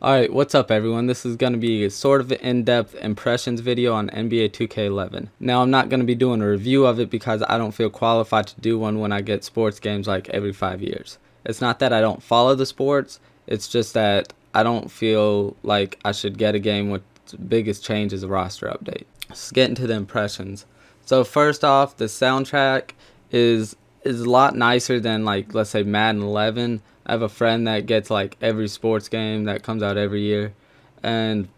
Alright, what's up everyone? This is going to be a sort of in-depth impressions video on NBA 2K11. Now I'm not going to be doing a review of it because I don't feel qualified to do one when I get sports games like every 5 years. It's not that I don't follow the sports, it's just that I don't feel like I should get a game with the biggest change as a roster update. Let's get into the impressions. So first off, the soundtrack is a lot nicer than, like, let's say Madden 11. I have a friend that gets like every sports game that comes out every year, and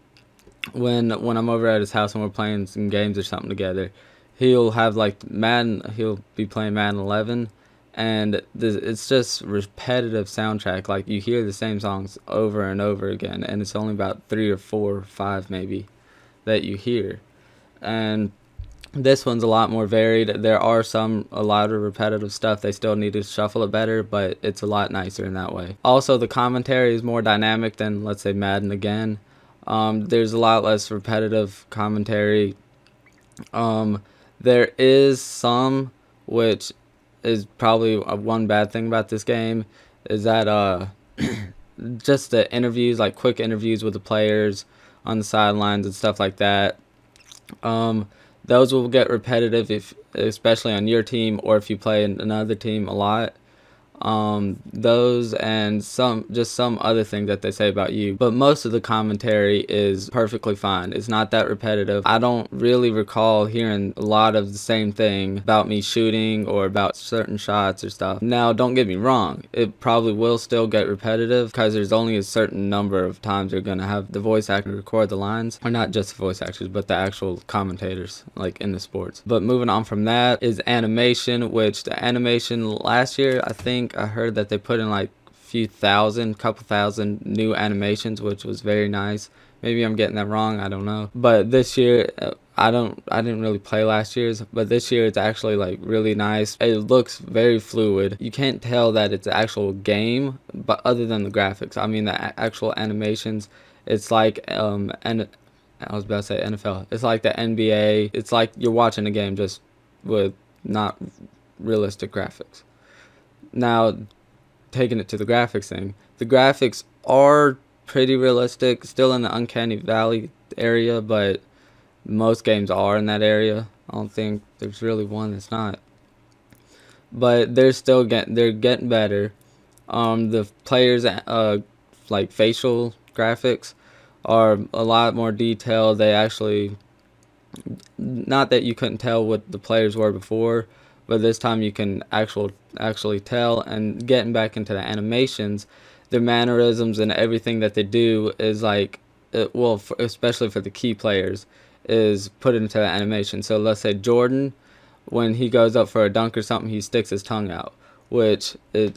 when I'm over at his house and we're playing some games or something together, he'll have like Madden. He'll be playing Madden 11, and it's just repetitive soundtrack. Like, you hear the same songs over and over again, and it's only about 3 or 4 or 5 maybe that you hear, and this one's a lot more varied. There are a lot of repetitive stuff. They still need to shuffle it better, but it's a lot nicer in that way. Also, the commentary is more dynamic than, let's say, Madden again. There's a lot less repetitive commentary. There is some, which is probably one bad thing about this game, is that just the interviews, like quick interviews with the players on the sidelines and stuff like that. Those will get repetitive, especially on your team, or if you play another team a lot. Those and some other things that they say about you, but most of the commentary is perfectly fine. It's not that repetitive. I don't really recall hearing a lot of the same thing about me shooting or about certain shots or stuff. Now, don't get me wrong, it probably will still get repetitive because there's only a certain number of times you're gonna have the voice actor record the lines, or not just the voice actors but the actual commentators, like in the sports. But moving on from that is animation, which the animation last year, I think I heard that they put in like couple thousand new animations, which was very nice. Maybe I'm getting that wrong, I don't know. But this year, I didn't really play last year's, but this year it's actually like really nice. It looks very fluid. You can't tell that it's an actual game, but other than the graphics, I mean the actual animations, it's like and I was about to say NFL. It's like the NBA. It's like you're watching a game just with not realistic graphics. Now, taking it to the graphics thing, the graphics are pretty realistic, still in the uncanny valley area, but most games are in that area. I don't think there's really one that's not. But they're getting better. The players like facial graphics are a lot more detailed. They actually, not that you couldn't tell what the players were before, but this time you can actually tell. And getting back into the animations, their mannerisms and everything that they do is like, especially for the key players, is put into the animation. So let's say Jordan, when he goes up for a dunk or something, he sticks his tongue out, which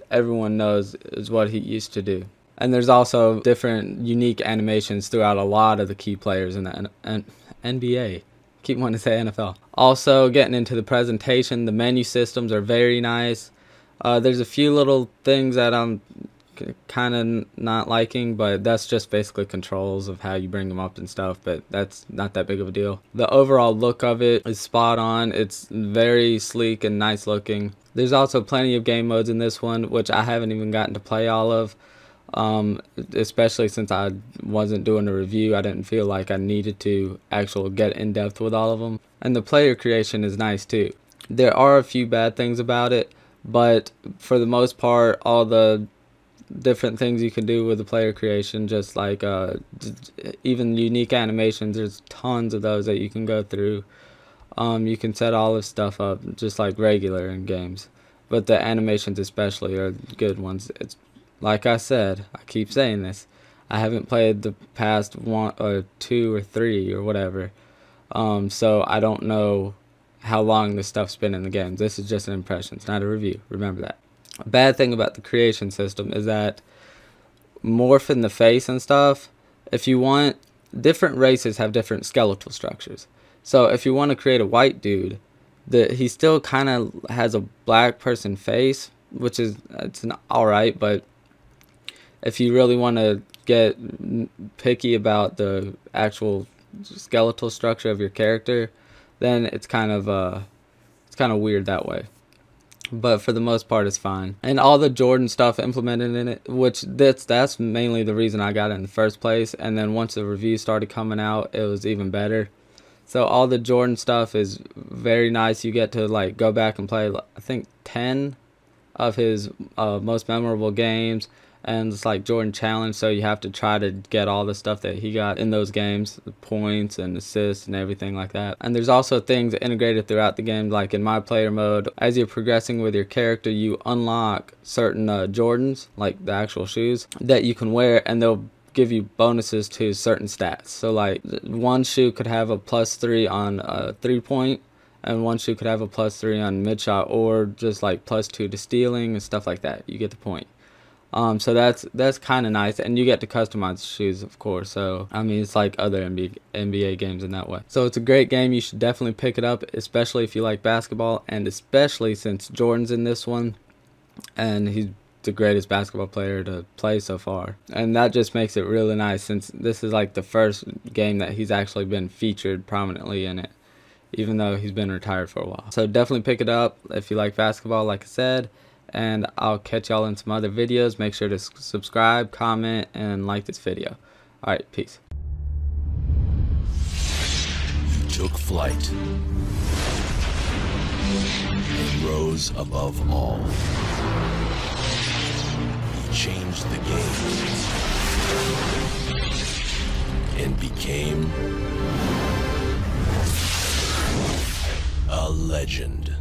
everyone knows is what he used to do. And there's also different unique animations throughout a lot of the key players in the NBA. Keep wanting to say NFL. Also, getting into the presentation, the menu systems are very nice. There's a few little things that I'm kind of not liking, but that's just basically controls of how you bring them up and stuff, but that's not that big of a deal. The overall look of it is spot on. It's very sleek and nice looking. There's also plenty of game modes in this one, which I haven't even gotten to play all of. Especially since I wasn't doing a review, I didn't feel like I needed to actually get in depth with all of them. And the player creation is nice too. There are a few bad things about it, but for the most part, all the different things you can do with the player creation, just like even unique animations, there's tons of those that you can go through. You can set all this stuff up just like regular in games, but the animations especially are good ones. It's like I said, I keep saying this, I haven't played the past 1 or 2 or 3 or whatever, so I don't know how long this stuff's been in the games. This is just an impression, it's not a review, remember that. A bad thing about the creation system is that morphing the face and stuff, if you want, different races have different skeletal structures. So if you want to create a white dude, he still kind of has a black person face, which is, it's alright, but if you really want to get picky about the actual skeletal structure of your character, then it's kind of weird that way. but for the most part it's fine. And all the Jordan stuff implemented in it, which that's mainly the reason I got it in the first place. And then once the reviews started coming out, it was even better. So all the Jordan stuff is very nice. You get to like go back and play, I think 10 of his most memorable games, and it's like Jordan Challenge, so you have to try to get all the stuff that he got in those games, the points and assists and everything like that. And there's also things integrated throughout the game, like in My Player mode, as you're progressing with your character, you unlock certain Jordans, like the actual shoes, that you can wear, and they'll give you bonuses to certain stats. So like one shoe could have a +3 on 3-point, and one shoe could have a +3 on mid shot, or just like +2 to stealing and stuff like that. You get the point. So that's kind of nice, and you get to customize the shoes, of course. So I mean, it's like other NBA games in that way. So it's a great game. You should definitely pick it up, especially if you like basketball, and especially since Jordan's in this one, and he's the greatest basketball player to play so far. And that just makes it really nice, since this is like the first game that he's actually been featured prominently in it, even though he's been retired for a while. So definitely pick it up if you like basketball, like I said. And I'll catch y'all in some other videos. Make sure to subscribe, comment, and like this video. Alright, peace. You took flight and rose above all. You changed the game and became a legend.